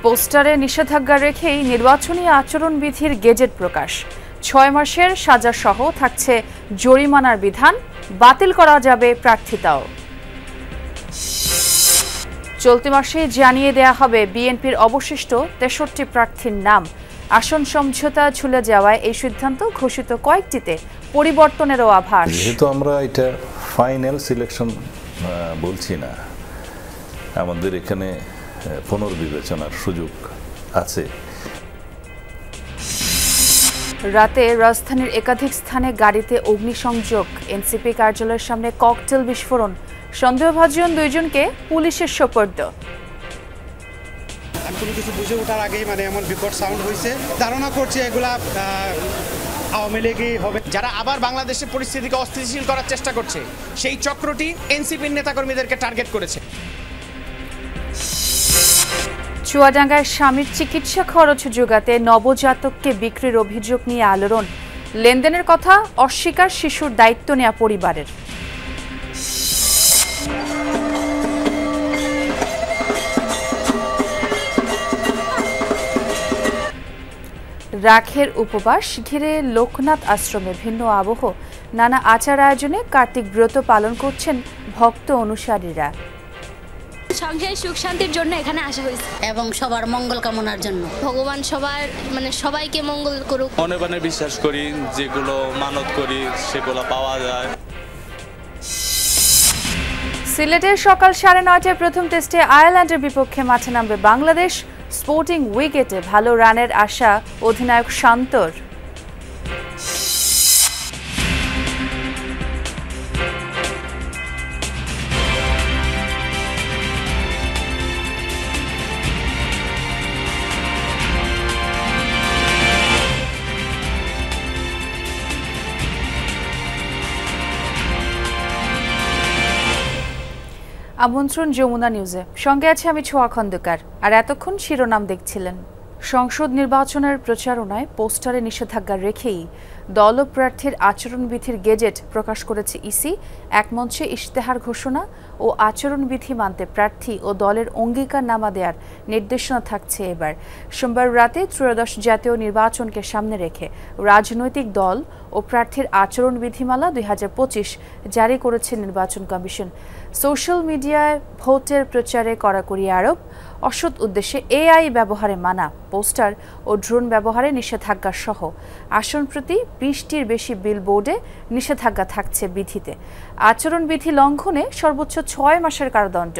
পোস্টারে নিষেধাজ্ঞা রেখেই নির্বাচনী আচরণবিধির গেজেট প্রকাশ। ৬ মাসের সাজাসহ থাকছে জরিমানার বিধান, বাতিল করা যাবে প্রার্থিতাও। চলতি মাসে জানিয়ে দেয়া হবে বিএনপির অবশিষ্ট ৬৩ প্রার্থীর নাম। আসন সমঝোতা ঝুলে যাওয়ায় এই সিদ্ধান্ত ঘোষিত কয়েকটিতে পরিবর্তনেরও আভাস। যেহেতু আমরা এটা ফাইনাল সিলেকশন বলছি না, আমাদের এখানে পুনর্বিবেচনার সুযোগ আছে। রাতে রাজধানীর একাধিক স্থানে গাড়িতে অগ্নিসংযোগ, এনসিপি কার্যালয়ের সামনে ককটেল বিস্ফোরণ, সন্দেহভাজন ২ জনকে পুলিশের সোপর্দ। কোনো কিছু বুঝে ওঠার আগেই এমন বিকট সাউন্ড হয়েছে, ধারণা করছে এগুলা আওয়ামী লীগই হবে, যারা আবার বাংলাদেশের পরিস্থিতিকে অস্থিতিশীল করার চেষ্টা করছে। সেই চক্রটি এনসিপির নেতাকর্মীদেরকে টার্গেট করেছে। চুয়াডাঙ্গায় স্বামীর চিকিৎসা খরচ জোগাতে নবজাতককে বিক্রির অভিযোগ নিয়ে আলোড়ন, লেনদেনের কথা অস্বীকার শিশুর দায়িত্ব নেওয়া পরিবারের। রাখের উপবাস ঘিরে লোকনাথ আশ্রমে ভিন্ন আবহ, নানা আচার আয়োজনে কার্তিক ব্রত পালন করছেন ভক্ত অনুসারীরা। সংসারে সুখ শান্তির জন্য এখানে আসা হয়েছে এবং সবার মঙ্গল কামনার জন্য। ভগবান সবার সবাইকে মঙ্গল করুক। মনে মনে বিশ্বাস করি, যেগুলো মানত করি সেগুলো পাওয়া যায়। সিলেটের সকাল 9:30টায় প্রথম টেস্টে আয়ারল্যান্ডের বিপক্ষে মাঠে নামবে বাংলাদেশ। স্পোর্টিং উইকেটে ভালো রানের আশা অধিনায়ক শান্তর। আমন্ত্রণ যমুনা নিউজে, সঙ্গে আছে আমি ছোঁয়া খন্দকার। আর এতক্ষণ শিরোনাম দেখছিলেন। সংসদ নির্বাচনের প্রচারণায় পোস্টারে নিষেধাজ্ঞা রেখেই দল ও প্রার্থীর আচরণবিধির গেজেট প্রকাশ করেছে ইসি। এক মঞ্চে ইশতেহার ঘোষণা ও আচরণবিধি মানতে প্রার্থী ও দলের অঙ্গীকারনামা দেওয়ার নির্দেশনা থাকছে এবার। সোমবার রাতে ত্রয়োদশ জাতীয় নির্বাচনকে সামনে রেখে রাজনৈতিক দল ও প্রার্থীর আচরণবিধিমালা ২০২৫ জারি করেছে নির্বাচন কমিশন। সোশ্যাল মিডিয়ায় ভোটের প্রচারে কড়াকড়ি আরোপ, অসৎ উদ্দেশ্যে এআই ব্যবহারে মানা, পোস্টার ও ড্রোন ব্যবহারে নিষেধাজ্ঞা সহ আসন প্রতি ২০টির বেশি বিলবোর্ডে নিষেধাজ্ঞা থাকছে বিধিতে। আচরণবিধি লঙ্ঘনে সর্বোচ্চ ৬ মাসের কারাদণ্ড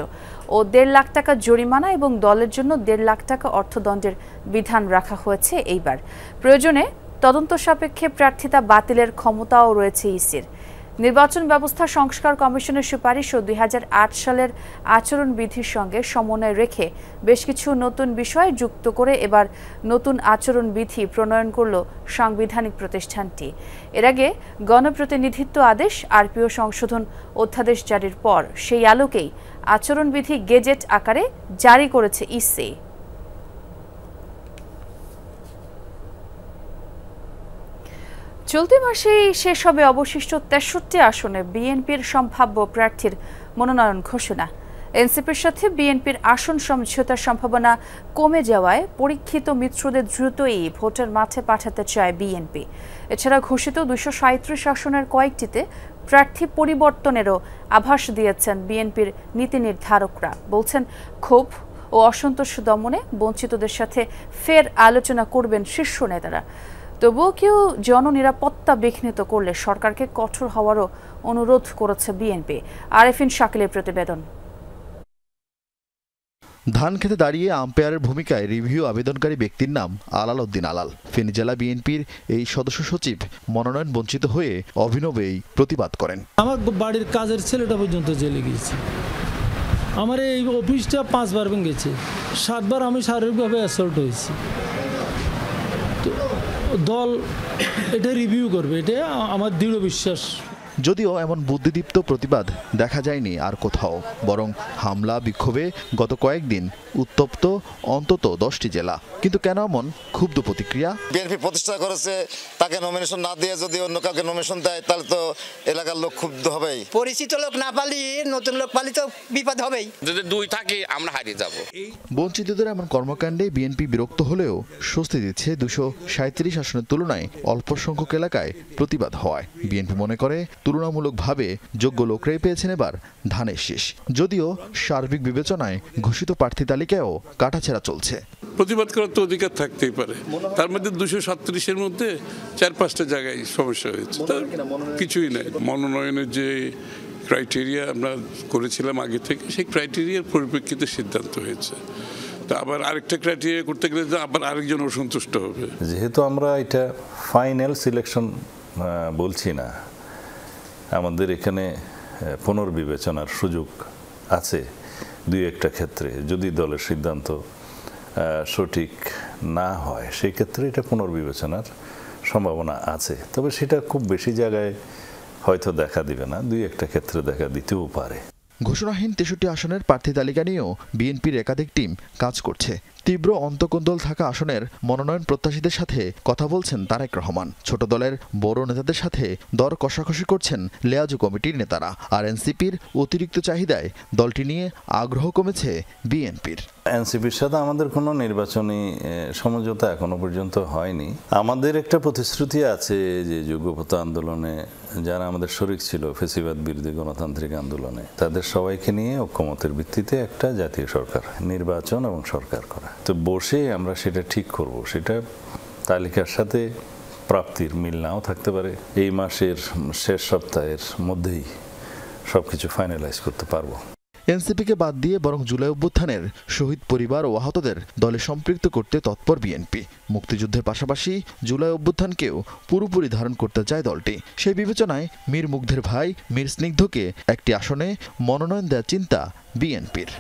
ও ১.৫ লাখ টাকা জরিমানা এবং দলের জন্য ১.৫ লাখ টাকা অর্থদণ্ডের বিধান রাখা হয়েছে এইবার। প্রয়োজনে তদন্ত সাপেক্ষে প্রার্থিতা বাতিলের ক্ষমতাও রয়েছে ইসির। নির্বাচন ব্যবস্থা সংস্কার কমিশনের সুপারিশ ও ২০০৮ সালের আচরণবিধির সঙ্গে সমন্বয় রেখে বেশ কিছু নতুন বিষয় যুক্ত করে এবার নতুন আচরণবিধি প্রণয়ন করল সাংবিধানিক প্রতিষ্ঠানটি। এর আগে গণপ্রতিনিধিত্ব আদেশ আরপিও সংশোধন অধ্যাদেশ জারির পর সেই আলোকেই আচরণবিধি গেজেট আকারে জারি করেছে ইসি। চলতি মাসেই শেষ হবে অবশিষ্ট ৬৩ আসনে বিএনপির সম্ভাব্য প্রার্থীর মনোনয়ন ঘোষণা। এনসিপির সাথে বিএনপির আসন সমঝোতার সম্ভাবনা কমে যাওয়ায় পরীক্ষিত মিত্রদের দ্রুতই ভোটের মাঠে পাঠাতে চায় বিএনপি। এছাড়া ঘোষিত ২৩৭ আসনের কয়েকটিতে প্রার্থী পরিবর্তনেরও আভাস দিয়েছেন বিএনপির নীতি নির্ধারকরা। বলছেন, ক্ষোভ ও অসন্তোষ দমনে বঞ্চিতদের সাথে ফের আলোচনা করবেন শীর্ষ নেতারা। তবুও কেউ জননিরাপত্তা বিঘ্নিত করলে সরকারকে কঠোর হওয়ারও অনুরোধ করেছে বিএনপি। আরেফিন শাকিলের প্রতিবেদন। ধান খেতে দাঁড়িয়ে আম্পায়ারের ভূমিকায় রিভিউ আবেদনকারী ব্যক্তির নাম আলাল উদ্দিন আলাল। ফেনী জেলা বিএনপির এই সদস্য সচিব মনোনয়ন বঞ্চিত হয়ে অভিনবেই প্রতিবাদ করেন। আমার বাড়ির কাজের ছেলেটা পর্যন্ত জেলে গিয়েছে। আমার এই অফিসটা 5 বার ভেঙেছে, 7 বার আমি শারীরিকভাবে অ্যাসল্ট হয়েছি। দল এটা রিভিউ করবে, এটা আমার দৃঢ় বিশ্বাস। যদিও এমন বুদ্ধিদীপ্ত প্রতিবাদ দেখা যায়নি আর কোথাও, বরং হামলা বিক্ষোভে গত কয়েকদিন উত্তপ্ত অন্তত 10টি জেলা। কিন্তু কেন এমন ক্ষুব্ধ প্রতিক্রিয়া? বিএনপি প্রতিষ্ঠা করেছে, তা তাকে নমিনেশন না দিয়ে যদি অন্য কাউকে নমিনেশন দেয় তাহলে তো এলাকার লোক ক্ষুব্ধ হবেই। পরিচিত লোক না পালি নতুন লোক পালি তো বিপদ হবেই। যদি দুই থাকি আমরা হারিয়ে যাব। বঞ্চিতদের এমন কর্মকাণ্ডে বিএনপি বিরক্ত হলেও স্বস্তি দিচ্ছে 237 আসনের তুলনায় অল্প সংখ্যক এলাকায় প্রতিবাদ হওয়ায়। বিএনপি মনে করে তুলনামূলকভাবে যোগ্য লোকরাই পেয়েছেন এবার ধানের শীষ, যদিও সার্বিক বিবেচনায় ঘোষিত প্রার্থী তালিকায়ও কাটাছেঁড়া চলছে। প্রতিবাদ করার তো অধিকার থাকতেই পারে, তার মধ্যে 237-এর মধ্যে 4-5টা জায়গায় সমস্যা হয়েছে, কিছুই নাই। মনোনয়নের যে ক্রাইটেরিয়া আমরা করেছিলাম আগে থেকে, সেই ক্রাইটেরিয়ার পরিপ্রেক্ষিতে সিদ্ধান্ত হয়েছে। তা আবার আরেকটা ক্রাইটেরিয়া করতে গেলে আবার আরেকজন অসন্তুষ্ট হবে। যেহেতু আমরা এটা ফাইনাল সিলেকশন বলছি না, আমাদের এখানে পুনর্বিবেচনার সুযোগ আছে 2-1টা ক্ষেত্রে। যদি দলের সিদ্ধান্ত সঠিক না হয় সেই ক্ষেত্রে এটা পুনর্বিবেচনার সম্ভাবনা আছে, তবে সেটা খুব বেশি জায়গায় হয়তো দেখা দিবে না, 2-1টা ক্ষেত্রে দেখা দিতেও পারে। ঘোষণাহীন 63 আসনের প্রার্থী তালিকা নিয়েও বিএনপির একাধিক টিম কাজ করছে। তীব্র অন্তকোন্দল থাকা আসনের মনোনয়ন প্রত্যাশীদের সাথে কথা বলছেন তারেক রহমান। ছোট দলের বড় নেতাদের সাথে দর কষাকষি করছেন লেয়াজু কমিটির নেতারা। আর এনসিপির অতিরিক্ত চাহিদায় দলটি নিয়ে আগ্রহ কমেছে বিএনপির। এনসিপির সাথে আমাদের কোনো নির্বাচনী সমঝোতা এখনো পর্যন্ত হয়নি। আমাদের একটা প্রতিশ্রুতি আছে যে যোগ্যতা আন্দোলনে যারা আমাদের শরিক ছিল ফ্যাসিবাদ বিরোধী গণতান্ত্রিক আন্দোলনে, তাদের সবাইকে নিয়ে ঐক্যমতের ভিত্তিতে একটা জাতীয় সরকার নির্বাচন এবং সরকার করা। তো বসে আমরা সেটা ঠিক করব, সেটা তালিকার সাথে প্রাপ্তির মিল নাও থাকতে পারে। এই মাসের শেষ সপ্তাহের মধ্যেই সবকিছু ফাইনালাইজ করতে পারবো। এনসিপিকে বাদ দিয়ে বরং জুলাই অভ্যুত্থানের শহীদ পরিবার ও আহতদের দলে সম্পৃক্ত করতে তৎপর বিএনপি। মুক্তিযুদ্ধের পাশাপাশি জুলাই অভ্যুত্থানকেও পুরোপুরি ধারণ করতে চায় দলটি। সেই বিবেচনায় মীর মুগ্ধের ভাই মীর স্নিগ্ধকে একটি আসনে মনোনয়ন দেওয়ার চিন্তা বিএনপির।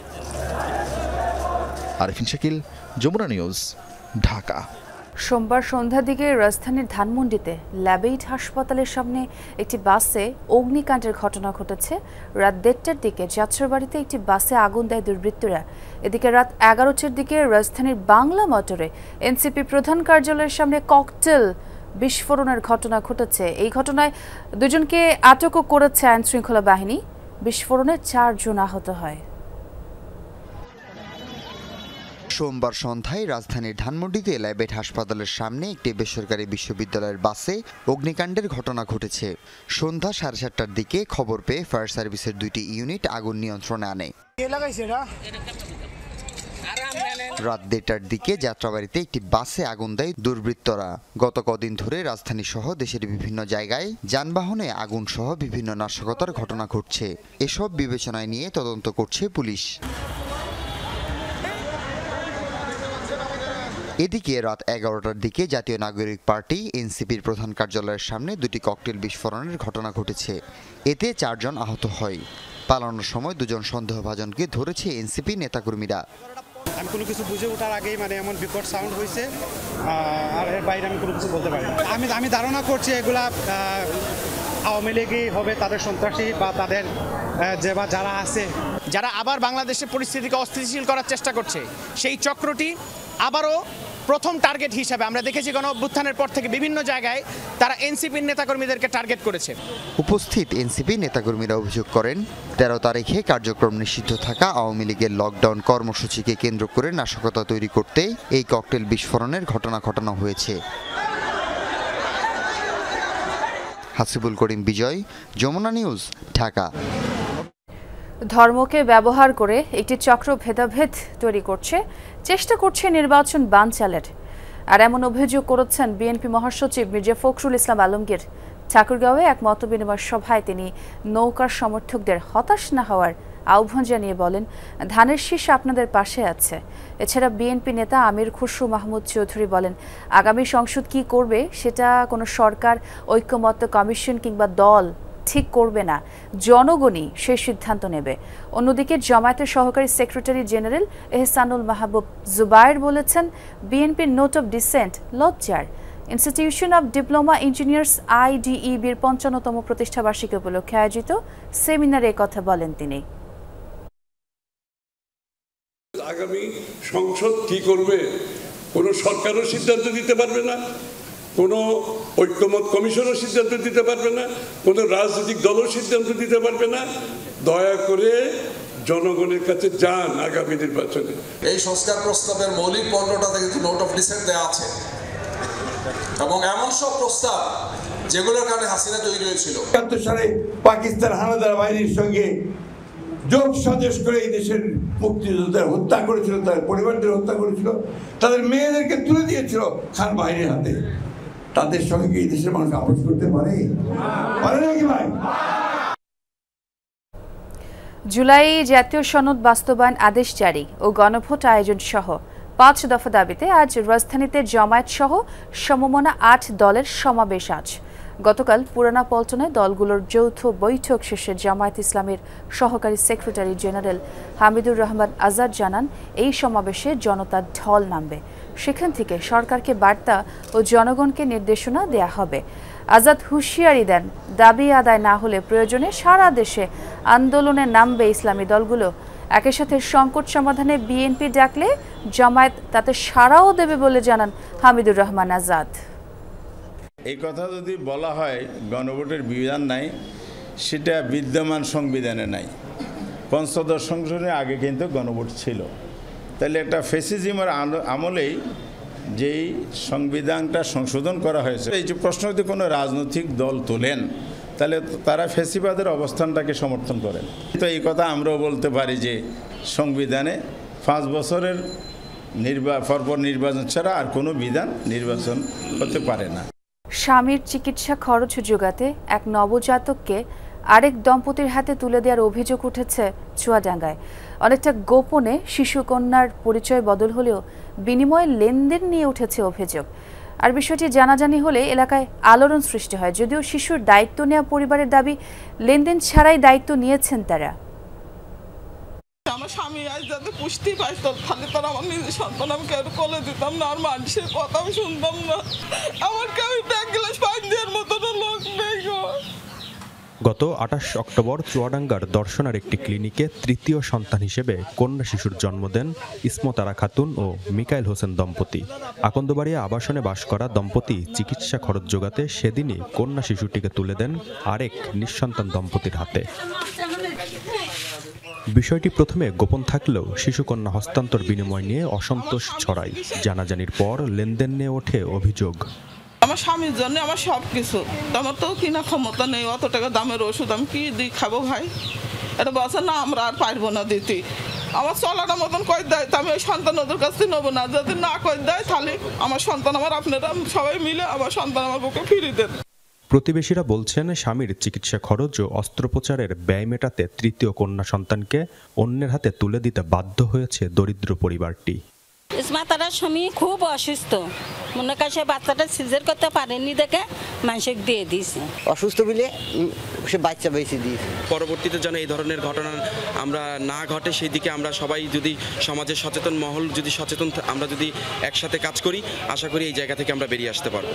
আরিফিন শাকিল, যমুনা নিউজ, ঢাকা। সোমবার সন্ধ্যার দিকে রাজধানীর ধানমন্ডিতে ল্যাবেইড হাসপাতালের সামনে একটি বাসে অগ্নিকাণ্ডের ঘটনা ঘটেছে। রাত 1:30টার দিকে যাত্রাবাড়িতে একটি বাসে আগুন দেয় দুর্বৃত্তরা। এদিকে রাত 11টার দিকে রাজধানীর বাংলা মোটরে এনসিপি প্রধান কার্যালয়ের সামনে ককটেল বিস্ফোরণের ঘটনা ঘটেছে। এই ঘটনায় 2জনকে আটকও করেছে আইনশৃঙ্খলা বাহিনী। বিস্ফোরণে 4 জন আহত হয়। সোমবার সন্ধ্যায় রাজধানীর ধানমন্ডিতে ল্যাবেট হাসপাতালের সামনে একটি বেসরকারি বিশ্ববিদ্যালয়ের বাসে অগ্নিকাণ্ডের ঘটনা ঘটেছে। সন্ধ্যা 7:30টার দিকে খবর পেয়ে ফায়ার সার্ভিসের 2টি ইউনিট আগুন নিয়ন্ত্রণে আনে। রাত 1:30টার দিকে যাত্রাবাড়িতে একটি বাসে আগুন দেয় দুর্বৃত্তরা। গত কদিন ধরে রাজধানী সহ দেশের বিভিন্ন জায়গায় যানবাহনে আগুন সহ বিভিন্ন নাশকতার ঘটনা ঘটছে। এসব বিবেচনায় নিয়ে তদন্ত করছে পুলিশ। এদিকে রাত 11টার দিকে জাতীয় নাগরিক পার্টি এনসিপির প্রধান কার্যালয়ের সামনে 2টি ককটেল বিস্ফোরণের ঘটনা ঘটেছে। এতে 4 জন আহত হয়। পালানোর সময় 2 জন সন্দেহভাজনকে ধরেছে এনসিপি নেতাকর্মীরা। আমি কোনো কিছু বুঝে ওঠার আগেই এমন বিকট সাউন্ড হয়েছে, আর এর বাইরে আমি কোনো কিছু বলতে পারি না। আমি ধারণা করছি এগুলা আওয়ামী লীগই হবে, তাদের সন্ত্রাসী বা তাদের যারা আছে, যারা আবার বাংলাদেশের পরিস্থিতিকে অস্থিতিশীল করার চেষ্টা করছে, সেই চক্রটি আবারও প্রথম টার্গেট হিসাবে আমরা দেখেছি গণ অভ্যুত্থানের পর থেকে বিভিন্ন জায়গায় তারা এনসিপির নেতাকর্মীদেরকে টার্গেট করেছে। উপস্থিত এনসিপি নেতাকর্মীরা অভিযোগ করেন 13 তারিখে কার্যক্রম নিষিদ্ধ থাকা আওয়ামী লীগের লকডাউন কর্মসূচিকে কেন্দ্র করে নাশকতা তৈরি করতে এই ককটেল বিস্ফোরণের ঘটনা ঘটানো হয়েছে। হাসিবুল করিম বিজয়, যমুনা নিউজ, ঢাকা। ধর্মকে ব্যবহার করে একটি চক্র ভেদাভেদ তৈরি করছে, চেষ্টা করছে নির্বাচন বানচালের। আর এমন অভিযোগ করেছেন বিএনপি মহাসচিব মির্জা ফখরুল ইসলাম আলমগীর। ঠাকুরগাঁওয়ে এক মতবিনিময় সভায় তিনি নৌকার সমর্থকদের হতাশ না হওয়ার আহ্বান জানিয়ে বলেন, ধানের শীষ আপনাদের পাশে আছে। এছাড়া বিএনপি নেতা আমির খুসরু মাহমুদ চৌধুরী বলেন, আগামী সংসদ কি করবে সেটা কোনো সরকার, ঐক্যমত্য কমিশন কিংবা দল ঠিক করবে না, জনগণই সেই সিদ্ধান্ত নেবে। অন্যদিকে জামায়াতের সহকারী সেক্রেটারি জেনারেল এহসানুল মাহবুব জুবায়ের বলেছেন, বিএনপির নোট অব ডিসেন্ট লজ্জার। ইনস্টিটিউশন অব ডিপ্লোমা ইঞ্জিনিয়ার্স IDEBর 55তম প্রতিষ্ঠাবার্ষিকী উপলক্ষে আয়োজিত সেমিনারে কথা বলেন তিনি। আগামী সংসদ কি করবে কোনো সরকারও সিদ্ধান্ত দিতে পারবে না, কোনো ঐক্যমত কমিশনও সিদ্ধান্ত দিতে পারবে না, কোনো রাজনৈতিক দলও সিদ্ধান্ত দিতে পারবে না। দয়া করে জনগণের কাছে যান আগামী নির্বাচনে। এই সংস্কার প্রস্তাবের মৌলিক 15টাতে কিন্তু নোট অফ ডিসেন্ট দেওয়া আছে এবং এমন সব প্রস্তাব যেগুলোর কারণে হাসিনা তৈরি হয়েছিল। ৭১ সালে পাকিস্তান হানাদার বাহিনীর সঙ্গে যোগ সাজস করে এই দেশের মুক্তিযোদ্ধাদের হত্যা করেছিল, তাদের পরিবারদের হত্যা করেছিল, তাদের মেয়েদেরকে তুলে দিয়েছিল খান বাহিনীর হাতে। তাদের সঙ্গে এই দেশের মানুষ আপোষ করতে পারে নাকি ভাই? জুলাই জাতীয় সনদ বাস্তবায়ন আদেশ জারি ও গণভোট আয়োজন সহ 5 দফা দাবিতে আজ রাজধানীতে জামায়াত সহ সমমনা 8 দলের সমাবেশ। আজ গতকাল পুরানা পল্টনে দলগুলোর যৌথ বৈঠক শেষে জামায়াত ইসলামের সহকারী সেক্রেটারি জেনারেল হামিদুর রহমান আজাদ জানান, এই সমাবেশে জনতার ঢল নামবে। সেখান থেকে সরকারকে বার্তা ও জনগণকে নির্দেশনা দেয়া হবে। আজাদ হুঁশিয়ারি দেন, দাবি আদায় না হলে প্রয়োজনে সারা দেশে আন্দোলনে নামবে ইসলামী দলগুলো। একই সাথে সংকট সমাধানে বিএনপি ডাকলে জামায়াত তাতে সাড়াও দেবে বলে জানান হামিদুর রহমান আজাদ। এই কথা যদি বলা হয় গণভোটের বিধান নাই, সেটা বিদ্যমান সংবিধানে নাই। পঞ্চদশ সংশোধনের আগে কিন্তু গণভোট ছিল। তাহলে একটা ফ্যাসিজমের আমলেই যেই সংবিধানটা সংশোধন করা হয়েছে, এই যে প্রশ্ন যদি কোনো রাজনৈতিক দল তোলেন তাহলে তারা ফ্যাসিবাদের অবস্থানটাকে সমর্থন করেন। তো এই কথা আমরাও বলতে পারি যে সংবিধানে 5 বছরের পরপর নির্বাচন ছাড়া আর কোনো বিধান নির্বাচন হতে পারে না। স্বামীর চিকিৎসা খরচ জোগাতে এক নবজাতককে আরেক দম্পতির হাতে তুলে দেওয়ার অভিযোগ উঠেছে চুয়াডাঙ্গায়। অনেকটা গোপনে শিশুকন্যার পরিচয় বদল হলেও বিনিময়ে লেনদেন নিয়ে উঠেছে অভিযোগ। আর বিষয়টি জানাজানি হলে এলাকায় আলোড়ন সৃষ্টি হয়। যদিও শিশুর দায়িত্ব নেওয়া পরিবারের দাবি, লেনদেন ছাড়াই দায়িত্ব নিয়েছেন তারা। আমার স্বামী আজ যাতে পুষ্টি পাইত, তাহলে তো আমার নিজের সন্তান আমি কেউ কোলে দিতাম না, আর মানুষের কথাও শুনতাম না। আমার কেউ এক গ্লাস পানি দেওয়ার মতন লোক নেই গো। গত 28 অক্টোবর চুয়াডাঙ্গার দর্শনার একটি ক্লিনিকে তৃতীয় সন্তান হিসেবে কন্যা শিশুর জন্ম দেন ইসমতারা খাতুন ও মিকাইল হোসেন দম্পতি। আকন্দবাড়িয়া আবাসনে বাস করা দম্পতি চিকিৎসা খরচ জোগাতে সেদিনই কন্যা শিশুটিকে তুলে দেন আরেক নিঃসন্তান দম্পতির হাতে। বিষয়টি প্রথমে গোপন থাকলেও শিশুকন্যা হস্তান্তর বিনিময় নিয়ে অসন্তোষ ছড়ায়। জানাজানির পর লেনদেন নিয়ে ওঠে অভিযোগ। আমার স্বামীর জন্য আমার সব কিছু, আমার তো কিনা ক্ষমতা নেই, অত টাকা দামের ওষুধ আমি কি দিই খাবো ভাই? এটা বলছে না আমরা আর পারবো না দিতে, আমার চলাটা মতন কই দেয়, আমি ওই সন্তান ওদের কাছ থেকে নেবো না। যদি না কই দেয় তাহলে আমার সন্তান আমার আপনারা সবাই মিলে আমার সন্তান আমার বুকে ফিরিয়ে দেন। প্রতিবেশীরা বলছেন, স্বামীর চিকিৎসা খরচ ও অস্ত্রোপচারের ব্যয় মেটাতে তৃতীয় কন্যা সন্তানকে অন্যের হাতে তুলে দিতে বাধ্য হয়েছে দরিদ্র পরিবারটি। ইসমাতার স্বামী খুব অসুস্থ, মনে কাছে বাচ্চাটা সিজার করতে পারেনি দেখে মানুষকে দিয়ে দিয়েছে। অসুস্থ বলে সে বাচ্চা বেশি দিয়েছে। পরবর্তীতে যেন এই ধরনের ঘটনা আমরা না ঘটে সেই দিকে আমরা সবাই যদি সমাজের সচেতন মহল যদি সচেতন আমরা যদি একসাথে কাজ করি, আশা করি এই জায়গা থেকে আমরা বেরিয়ে আসতে পারবো।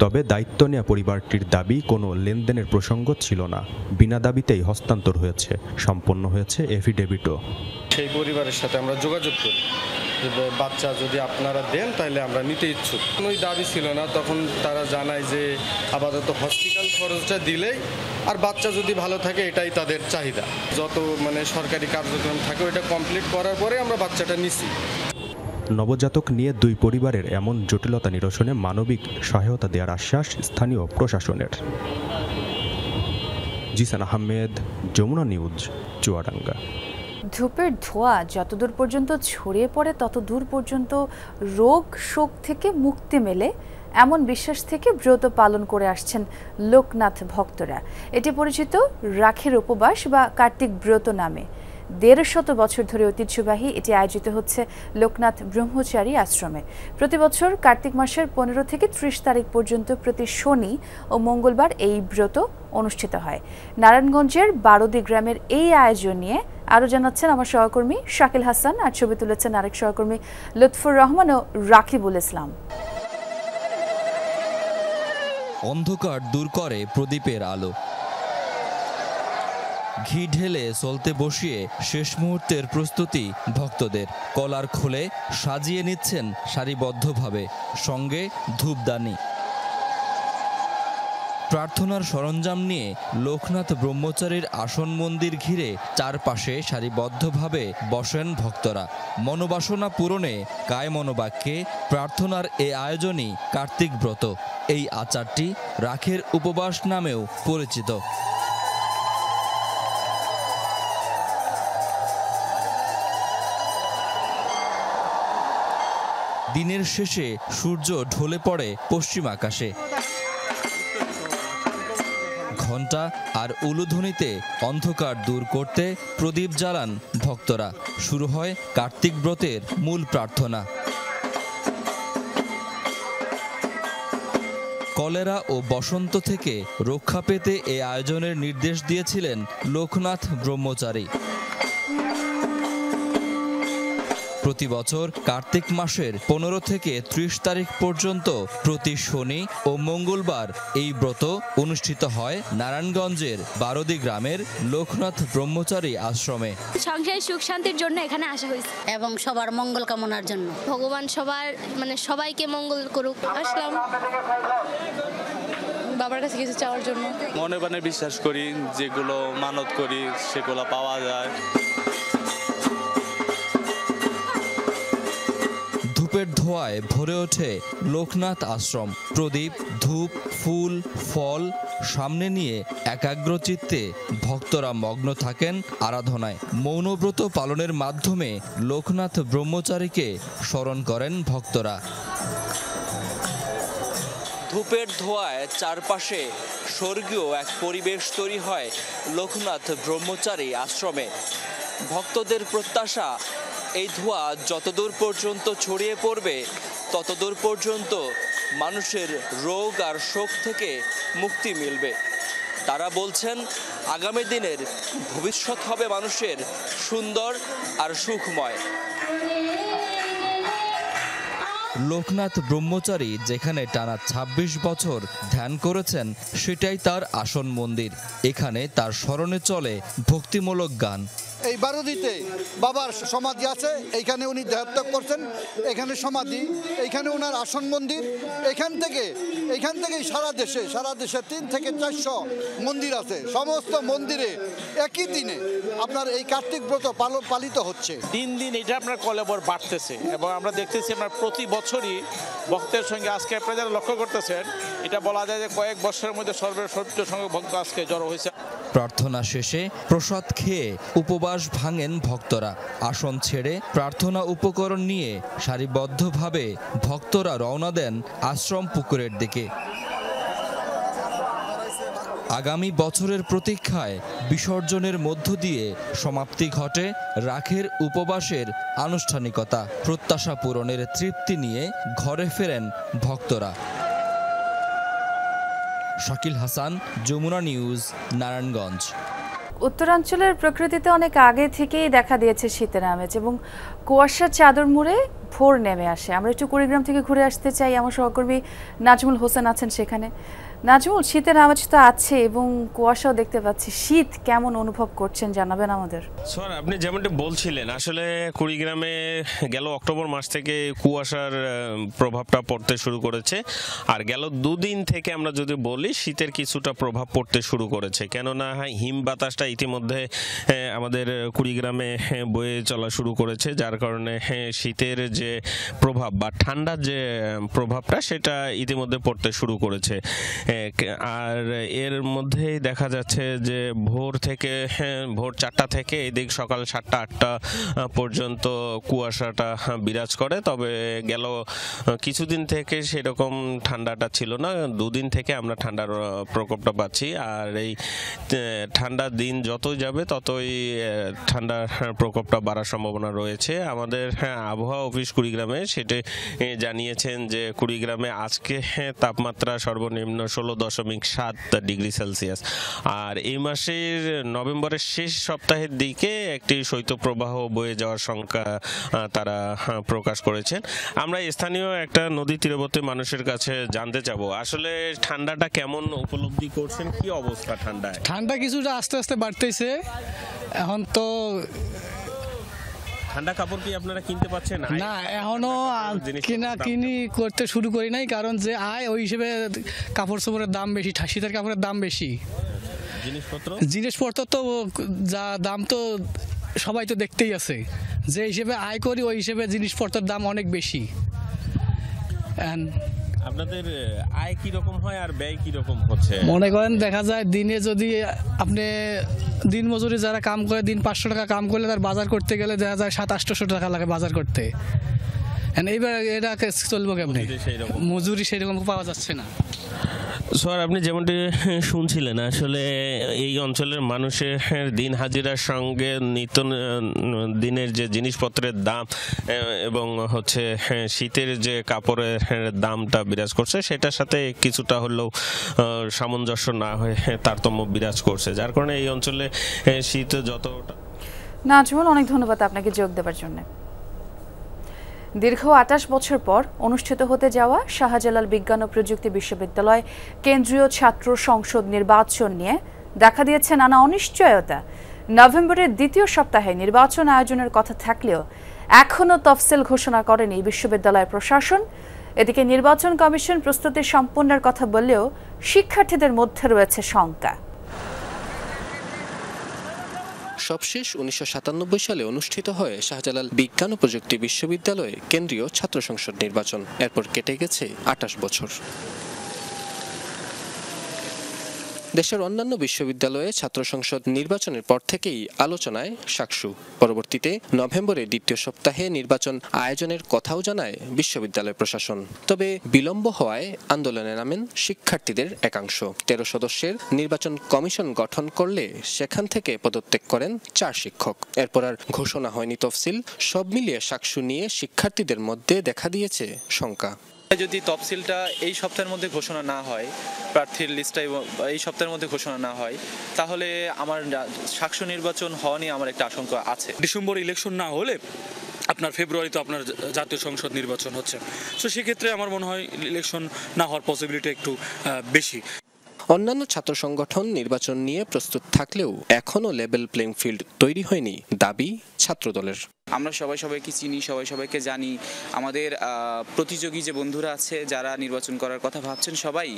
তবে দায়িত্ব নেওয়া পরিবারটির দাবি কোনো লেনদেনের প্রসঙ্গ ছিল না, বিনা দাবিতেই হস্তান্তর হয়েছে, সম্পন্ন হয়েছে এফিডেভিটও। সেই পরিবারের সাথে আমরা যোগাযোগ করি, বাচ্চা যদি আপনারা দেন তাহলে আমরা নিতে ইচ্ছুক। কোনোই দাবি ছিল না। তখন তারা জানায় যে আপাতত হসপিটাল খরচটা দিলেই আর বাচ্চা যদি ভালো থাকে এটাই তাদের চাহিদা। যত সরকারি কার্যক্রম থাকে ওইটা কমপ্লিট করার পরে আমরা বাচ্চাটা নিছি। নবজাতক নিয়ে দুই পরিবারের এমন জটিলতা নিরসনে মানবিক সহায়তা দেওয়ার আশ্বাস স্থানীয় প্রশাসনের। জিসান আহমেদ, যমুনা নিউজ, চুয়াডাঙ্গা। ধূপের ধোঁয়া যতদূর পর্যন্ত ছড়িয়ে পড়ে তত দূর পর্যন্ত রোগ শোক থেকে মুক্তি মেলে, এমন বিশ্বাস থেকে ব্রত পালন করে আসছেন লোকনাথ ভক্তরা। এটি পরিচিত রাখির উপবাস বা কার্তিক ব্রত নামে। 150 বছর ধরে ঐতিহ্যবাহী এটি আয়োজিত হচ্ছে লোকনাথ ব্রহ্মচারী আশ্রমে। প্রতি বছর কার্তিক মাসের 15 থেকে 30 তারিখ পর্যন্ত প্রতি শনি ও মঙ্গলবার এই ব্রত অনুষ্ঠিত হয়। নারায়ণগঞ্জের বারোদি গ্রামের এই আয়োজন নিয়ে আরও জানাচ্ছেন আমার সহকর্মী শাকিল হাসান, আর ছবি তুলেছেন আরেক সহকর্মী লুৎফুর রহমান ও রাকিবুল ইসলাম। অন্ধকার দূর করে প্রদীপের আলো, ঘি ঢেলে চলতে বসিয়ে শেষ মুহূর্তের প্রস্তুতি ভক্তদের। কলার খোলে সাজিয়ে নিচ্ছেন সারিবদ্ধভাবে, সঙ্গে ধূপদানি। প্রার্থনার সরঞ্জাম নিয়ে লোকনাথ ব্রহ্মচারীর আসন মন্দির ঘিরে চারপাশে সারিবদ্ধভাবে বসেন ভক্তরা। মনোবাসনা পূরণে কায় মনোবাক্যে প্রার্থনার এ আয়োজনই কার্তিক ব্রত। এই আচারটি রাখের উপবাস নামেও পরিচিত। দিনের শেষে সূর্য ঢলে পড়ে পশ্চিম আকাশে। ঘণ্টা আর উলুধ্বনিতে অন্ধকার দূর করতে প্রদীপ জ্বালান ভক্তরা। শুরু হয় কার্তিক ব্রতের মূল প্রার্থনা। কলেরা ও বসন্ত থেকে রক্ষা পেতে এ আয়োজনের নির্দেশ দিয়েছিলেন লোকনাথ ব্রহ্মচারী। প্রতি বছর কার্তিক মাসের 15 থেকে 30 তারিখ পর্যন্ত প্রতি শনি ও মঙ্গলবার এই ব্রত অনুষ্ঠিত হয় নারায়ণগঞ্জের বারোদি গ্রামের লোকনাথ ব্রহ্মচারী আশ্রমে। সংসারে সুখ শান্তির জন্য এখানে আসা হয়েছে এবং সবার মঙ্গল কামনার জন্য। ভগবান সবাইকে মঙ্গল করুক। আসলাম বাবার কাছে কিছু চাওয়ার জন্য। মনে প্রাণে বিশ্বাস করি, যেগুলো মানত করি সেগুলো পাওয়া যায়। ধূপের ধোঁয়ায় ভরে ওঠে লোকনাথ আশ্রম। প্রদীপ, ধূপ, ফুল, ফল সামনে নিয়ে একাগ্রচিত্তে ভক্তরা মগ্ন থাকেন আরাধনায়। মৌনব্রত পালনের মাধ্যমে লোকনাথ ব্রহ্মচারীকে স্মরণ করেন ভক্তরা। ধূপের ধোঁয়ায় চারপাশে স্বর্গীয় এক পরিবেশ তৈরি হয় লোকনাথ ব্রহ্মচারী আশ্রমে। ভক্তদের প্রত্যাশা, এই ধোঁয়া যতদূর পর্যন্ত ছড়িয়ে পড়বে ততদূর পর্যন্ত মানুষের রোগ আর শোক থেকে মুক্তি মিলবে। তারা বলছেন আগামী দিনের ভবিষ্যৎ হবে মানুষের সুন্দর আর সুখময়। লোকনাথ ব্রহ্মচারী যেখানে টানা 26 বছর ধ্যান করেছেন সেটাই তার আসন মন্দির। এখানে তার স্মরণে চলে ভক্তিমূলক গান। এই বারোদিতে বাবার সমাধি আছে, এইখানে উনি দেহত্যাগ করছেন, এখানে সমাধি, এইখানে ওনার আসন মন্দির। এখান থেকেই সারা দেশে 3 থেকে 400 মন্দির আছে। সমস্ত মন্দিরে একই দিনে আপনার এই কার্তিক ব্রত পালিত হচ্ছে। দিন দিন এটা আপনার কলেবর বাড়তেছে এবং আমরা দেখতেছি আপনার প্রতি বছরই ভক্তের সঙ্গে আজকে আপনারা যারা লক্ষ্য করতেছেন, এটা বলা যায় যে কয়েক বছরের মধ্যে সর্বোচ্চ সংখ্যক ভক্ত আজকে জড়ো হয়েছে। প্রার্থনা শেষে প্রসাদ খেয়ে উপবাস ভাঙেন ভক্তরা। আসন ছেড়ে প্রার্থনা উপকরণ নিয়ে সারিবদ্ধভাবে ভক্তরা রওনা দেন আশ্রম পুকুরের দিকে। আগামী বছরের প্রতীক্ষায় বিসর্জনের মধ্য দিয়ে সমাপ্তি ঘটে রাখের উপবাসের আনুষ্ঠানিকতা। প্রত্যাশা পূরণের তৃপ্তি নিয়ে ঘরে ফেরেন ভক্তরা। শাকিল হাসান, যমুনা নিউজ, নারায়ণগঞ্জ। উত্তরাঞ্চলের প্রকৃতিতে অনেক আগে থেকেই দেখা দিয়েছে শীতের আমেজ এবং কুয়াশার চাদর মুড়ে ভোর নেমে আসে। আমরা একটু কুড়িগ্রাম থেকে ঘুরে আসতে চাই, আমার সহকর্মী নাজমুল হোসেন আছেন সেখানে। নাজমুল, শীতের আমেজ তো আছে এবং কুয়াশাও দেখতে পাচ্ছি, শীত কেমন অনুভব করছেন জানাবেন আমাদের। স্যার, আপনি যেমনটি বলছিলেন, আসলে কুড়িগ্রামে গেল অক্টোবর মাস থেকে কুয়াশার প্রভাবটা পড়তে শুরু করেছে। আর গেল 2 দিন থেকে আমরা যদি বলি শীতের কিছুটা প্রভাব পড়তে শুরু করেছে, কেননা হিম বাতাসটা ইতিমধ্যে আমাদের কুড়িগ্রামে বয়ে চলা শুরু করেছে, যার কারণে শীতের যে প্রভাব বা ঠান্ডার যে প্রভাবটা সেটা ইতিমধ্যে পড়তে শুরু করেছে। আর এর মধ্যেই দেখা যাচ্ছে যে ভোর 4টা থেকে এদিক সকাল 7টা 8টা পর্যন্ত কুয়াশাটা বিরাজ করে। তবে গেল কিছুদিন থেকে সেরকম ঠান্ডাটা ছিল না, 2 দিন থেকে আমরা ঠান্ডার প্রকোপটা পাচ্ছি। আর এই ঠান্ডার দিন যতই যাবে ততই ঠান্ডার প্রকোপটা বাড়ার সম্ভাবনা রয়েছে। আমাদের আবহাওয়া অফিস কুড়িগ্রামে সেটা জানিয়েছেন যে কুড়িগ্রামে আজকে তাপমাত্রা সর্বনিম্ন 16.7 ডিগ্রি সেলসিয়াস। আর এই মাসের নভেম্বরের শেষ সপ্তাহের দিকে একটি শৈত্যপ্রবাহ বয়ে যাওয়ার শঙ্কা তারা প্রকাশ করেছেন। আমরা স্থানীয় একটা নদী তীরবর্তী মানুষের কাছে জানতে চাবো, আসলে ঠান্ডাটা কেমন উপলব্ধি করছেন, কি অবস্থা ঠান্ডা কিছুটা আস্তে আস্তে বাড়তেছে। এখন তো ঠান্ডা কাপড় কি আপনারা কিনতে পাচ্ছেন? না, এখনো কিনি করতে শুরু করি নাই, কারণ যে আয় ওই হিসেবে কাপড় চোপড়ের দাম বেশি, শীতের কাপড়ের দাম বেশি। জিনিসপত্র তো যা দাম তো সবাই তো দেখতেই আছে, যে হিসেবে আয় করি ওই হিসেবে জিনিসপত্রের দাম অনেক বেশি। আপনাদের আয় কি রকম হয় আর ব্যয় কি রকম হচ্ছে? মনে করেন দেখা যায় দিনে যদি আপনি দিন মজুরি যারা কাম করে, দিন 500 টাকা কাম করলে তার বাজার করতে গেলে দেখা যায় 700-800 টাকা লাগে বাজার করতে। এইবার এটা চলবো কেমনে? মজুরি সেরকম পাওয়া যাচ্ছে না। স্যার, আপনি যেমনটি শুনছিলেন, আসলে এই অঞ্চলের মানুষের দিন হাজিরার সঙ্গে নিত্য দিনের যে জিনিসপত্রের দাম এবং হচ্ছে শীতের যে কাপড়ের দামটা বিরাজ করছে, সেটার সাথে কিছুটা হলেও সামঞ্জস্য না হয়ে তারতম্য বিরাজ করছে, যার কারণে এই অঞ্চলে শীত যতটা। নাজমুল, অনেক ধন্যবাদ আপনাকে যোগ দেওয়ার জন্য। দীর্ঘ 28 বছর পর অনুষ্ঠিত হতে যাওয়া শাহজালাল বিজ্ঞান ও প্রযুক্তি বিশ্ববিদ্যালয় কেন্দ্রীয় ছাত্র সংসদ নির্বাচন নিয়ে দেখা দিয়েছে নানা অনিশ্চয়তা। নভেম্বরের দ্বিতীয় সপ্তাহে নির্বাচন আয়োজনের কথা থাকলেও এখনও তফসিল ঘোষণা করেনি বিশ্ববিদ্যালয় প্রশাসন। এদিকে নির্বাচন কমিশন প্রস্তুতি সম্পন্নের কথা বললেও শিক্ষার্থীদের মধ্যে রয়েছে শঙ্কা। সবশেষ 1997 সালে অনুষ্ঠিত হয় শাহজালাল বিজ্ঞান ও প্রযুক্তি বিশ্ববিদ্যালয়ে কেন্দ্রীয় ছাত্র সংসদ নির্বাচন। এরপর কেটে গেছে 28 বছর। দেশের অন্যান্য বিশ্ববিদ্যালয়ে ছাত্র সংসদ নির্বাচনের পর থেকেই আলোচনায় সাকসু। পরবর্তীতে নভেম্বরে দ্বিতীয় সপ্তাহে নির্বাচন আয়োজনের কথাও জানায় বিশ্ববিদ্যালয় প্রশাসন। তবে বিলম্ব হওয়ায় আন্দোলনে নামেন শিক্ষার্থীদের একাংশ। 13 সদস্যের নির্বাচন কমিশন গঠন করলে সেখান থেকে পদত্যাগ করেন 4 শিক্ষক। এরপর আর ঘোষণা হয়নি তফসিল। সব মিলিয়ে সাকসু নিয়ে শিক্ষার্থীদের মধ্যে দেখা দিয়েছে শঙ্কা। যদি তফসিলটা এই সপ্তাহের মধ্যে ঘোষণা না হয়, প্রার্থীর লিস্টটা এই সপ্তাহের মধ্যে ঘোষণা না হয়, তাহলে আমার সাকসু নির্বাচন হওয়া নিয়ে আমার একটা আশঙ্কা আছে। ডিসেম্বর ইলেকশন না হলে আপনার ফেব্রুয়ারিতে আপনার জাতীয় সংসদ নির্বাচন হচ্ছে, তো সেক্ষেত্রে আমার মনে হয় ইলেকশন না হওয়ার পসিবিলিটি একটু বেশি। অন্যান্য ছাত্র সংগঠন নির্বাচন নিয়ে প্রস্তুত থাকলেও এখনও লেভেল প্লেইং ফিল্ড তৈরি হয়নি দাবি ছাত্রদলের। আমরা সবাইকে চিনি, সবাইকে জানি। আমাদের প্রতিযোগী যে বন্ধুরা আছে যারা নির্বাচন করার কথা ভাবছেন, সবাই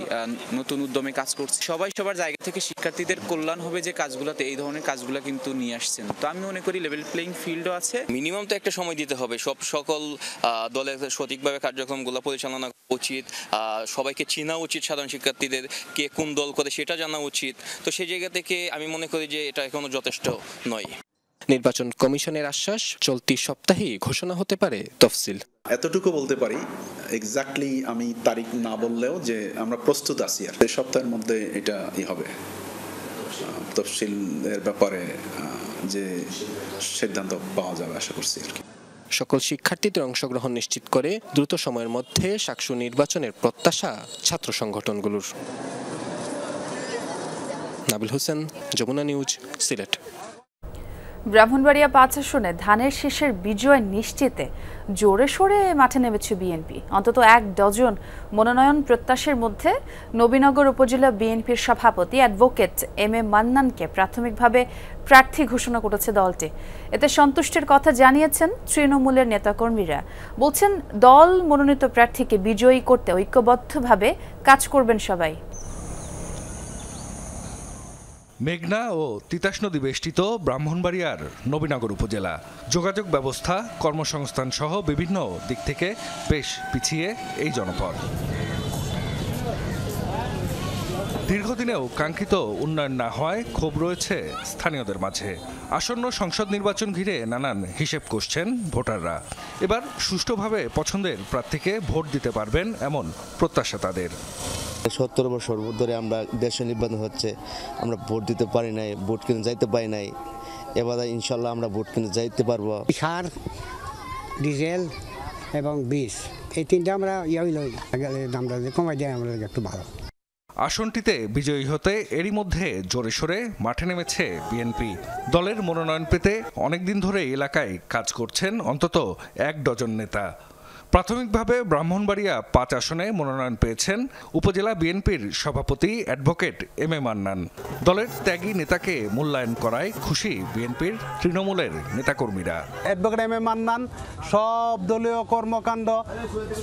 নতুন উদ্যমে কাজ করছে। সবাই সবার জায়গা থেকে শিক্ষার্থীদের কল্যাণ হবে যে কাজগুলোতে এই ধরনের কাজগুলো কিন্তু নিয়ে আসছেন। তো আমি মনে করি লেভেল প্লেইং ফিল্ডও আছে। মিনিমাম তো একটা সময় দিতে হবে। সকল দলের সঠিকভাবে কার্যক্রমগুলো পরিচালনা উচিত, সবাইকে চেনা উচিত, সাধারণ শিক্ষার্থীদের কে কোন দল করে সেটা জানা উচিত। তো সেই জায়গা থেকে আমি মনে করি যে এটা এখনো যথেষ্ট নয়। নির্বাচন কমিশনের আশ্বাস, চলতি সপ্তাহেই ঘোষণা হতে পারে তফসিল। এতটুকু বলতে পারি, এক্স্যাক্টলি আমি তারিখ না বললেও যে আমরা প্রস্তুত আছি, আর এই সপ্তাহের মধ্যে এটা হবে তফসিলের ব্যাপারে যে সিদ্ধান্ত পাওয়া যাবে আশা করছি আর কি। সকল শিক্ষার্থীদের অংশগ্রহণ নিশ্চিত করে দ্রুত সময়ের মধ্যে সাকসু নির্বাচনের প্রত্যাশা ছাত্র সংগঠনগুলোর। নাবিল হোসেন, যমুনা নিউজ, সিলেট। ব্রাহ্মণবাড়িয়া 5 আসনে ধানের শীষের বিজয় নিশ্চিতে জোরে সোরে মাঠে নেমেছে বিএনপি। অন্তত 1 ডজন মনোনয়ন প্রত্যাশীর মধ্যে নবীনগর উপজেলা বিএনপির সভাপতি অ্যাডভোকেট এম এ মান্নানকে প্রাথমিকভাবে প্রার্থী ঘোষণা করেছে দলটি। এতে সন্তুষ্টির কথা জানিয়েছেন তৃণমূলের নেতাকর্মীরা। বলছেন, দল মনোনীত প্রার্থীকে বিজয়ী করতে ঐক্যবদ্ধভাবে কাজ করবেন সবাই। মেঘনা ও তিতাস নদী বেষ্টিত ব্রাহ্মণবাড়িয়ার নবীনগর উপজেলা যোগাযোগ ব্যবস্থা, কর্মসংস্থান সহ বিভিন্ন দিক থেকে বেশ পিছিয়ে এই জনপদ। দীর্ঘদিনেও কাঙ্ক্ষিত উন্নয়ন না হওয়ায় ক্ষোভ রয়েছে স্থানীয়দের মাঝে। আসন্ন সংসদ নির্বাচন ঘিরে নানান হিসেব কষছেন ভোটাররা। এবার সুষ্ঠুভাবে পছন্দের প্রার্থীকে ভোট দিতে পারবেন এমন প্রত্যাশা তাদের। 70 বছর ধরে আমরা দেশে নির্বাচন হচ্ছে, আমরা ভোট দিতে পারি নাই, ভোট কিনে যাইতে পারি নাই। এবার ইনশাল্লাহ আমরা ভোট কিনে যাইতে পারবো। সার, ডিজেল এবং বীজ, এই তিনটা আমরা দামটা কমাই দেয় আমরা একটু ভালো। আসনটিতে বিজয়ী হতে এরই মধ্যে জোরে সোরে মাঠে নেমেছে বিএনপি। দলের মনোনয়ন পেতে অনেকদিন ধরে এলাকায় কাজ করছেন অন্তত 1 ডজন নেতা। প্রাথমিকভাবে ব্রাহ্মণবাড়িয়া 5 আসনে মনোনয়ন পেয়েছেন উপজেলা বিএনপির সভাপতি অ্যাডভোকেট এম এ মান্নান। দলের ত্যাগী নেতাকে মূল্যায়ন করায় খুশি বিএনপির তৃণমূলের নেতাকর্মীরা। অ্যাডভোকেট এম এ মান্নান সব দলীয় কর্মকাণ্ড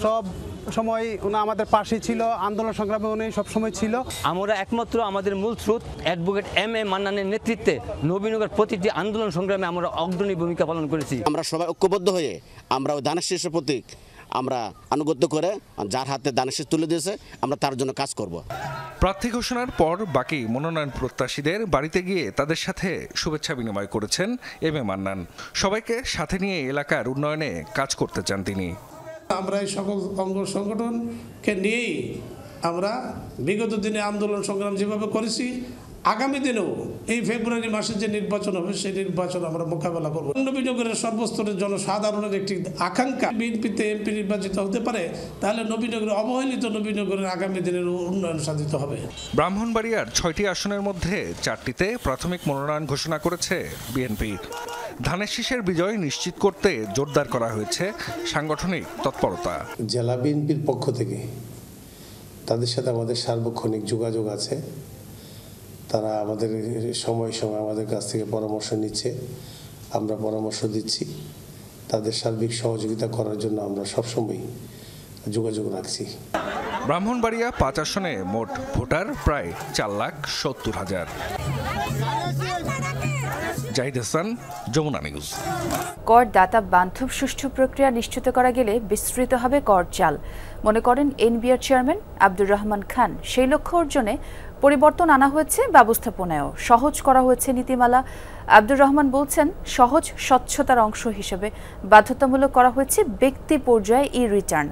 সব সময় উনি আমাদের পাশে ছিল, আন্দোলন সংগ্রামে উনি সবসময় ছিল। আমরা একমাত্র আমাদের মূল স্রোত অ্যাডভোকেট এম এ মান্নানের নেতৃত্বে নবীনগর প্রতিটি আন্দোলন সংগ্রামে আমরা অগ্রণী ভূমিকা পালন করেছি। আমরা সবাই ঐক্যবদ্ধ হয়ে আমরা ওই দানের শীর্ষের প্রতীক আমরা আনুগত্য করে যার হাতে দানের শীষ তুলে দিয়েছে আমরা তার জন্য কাজ করব। প্রার্থী ঘোষণার পর বাকি মনোনয়ন প্রত্যাশীদের বাড়িতে গিয়ে তাদের সাথে শুভেচ্ছা বিনিময় করেছেন এম এ মান্নান। সবাইকে সাথে নিয়ে এলাকার উন্নয়নে কাজ করতে চান তিনি। আমরা এই সকল অঙ্গ সংগঠনকে নিয়েই আমরা বিগত দিনে আন্দোলন সংগ্রাম যেভাবে করেছি আগামী দিনেও এই ফেব্রুয়ারি মাসে যে নির্বাচন হবে সেই নির্বাচন আমরা মোকাবেলা করব। নবীনগরের সর্বস্তরের জনসাধারণের একটি আকাঙ্ক্ষা বিএনপিতে এমপি নির্বাচিত হতে পারে, তাহলে নবীনগরের অবহেলিত নবীনগরের আগামী দিনের উন্নয়ন সাধিত হবে। ব্রাহ্মণবাড়িয়ার 6টি আসনের মধ্যে 4টিতে প্রাথমিক মনোনয়ন ঘোষণা করেছে বিএনপি। ধানের শীষের বিজয় নিশ্চিত করতে জোরদার করা হয়েছে সাংগঠনিক তৎপরতা। জেলা বিএনপির পক্ষ থেকে তাদের সাথে আমাদের সার্বক্ষণিক যোগাযোগ আছে। তারা আমাদের সময় সময় আমাদের কাছ থেকে পরামর্শ নিচ্ছে, আমরা পরামর্শ দিচ্ছি। তাদের সার্বিক সহযোগিতা করার জন্য আমরা সবসময় যোগাযোগ রাখছি। ব্রাহ্মণবাড়িয়া 5 আসনে মোট ভোটার প্রায় 4,70,000। জাহিদ হাসান, যমুনা নিউজ। করদাতা বান্ধব সুষ্ঠু প্রক্রিয়া নিশ্চিত করা গেলে বিস্তৃত হবে কর জাল, মনে করেন এনবিআর চেয়ারম্যান আব্দুর রহমান খান। সেই লক্ষ্য অর্জনে পরিবর্তন আনা হয়েছে ব্যবস্থাপনায়ও, সহজ করা হয়েছে নীতিমালা। আব্দুর রহমান বলছেন, সহজ স্বচ্ছতার অংশ হিসেবে বাধ্যতামূলক করা হয়েছে ব্যক্তি পর্যায়ে ই রিটার্ন।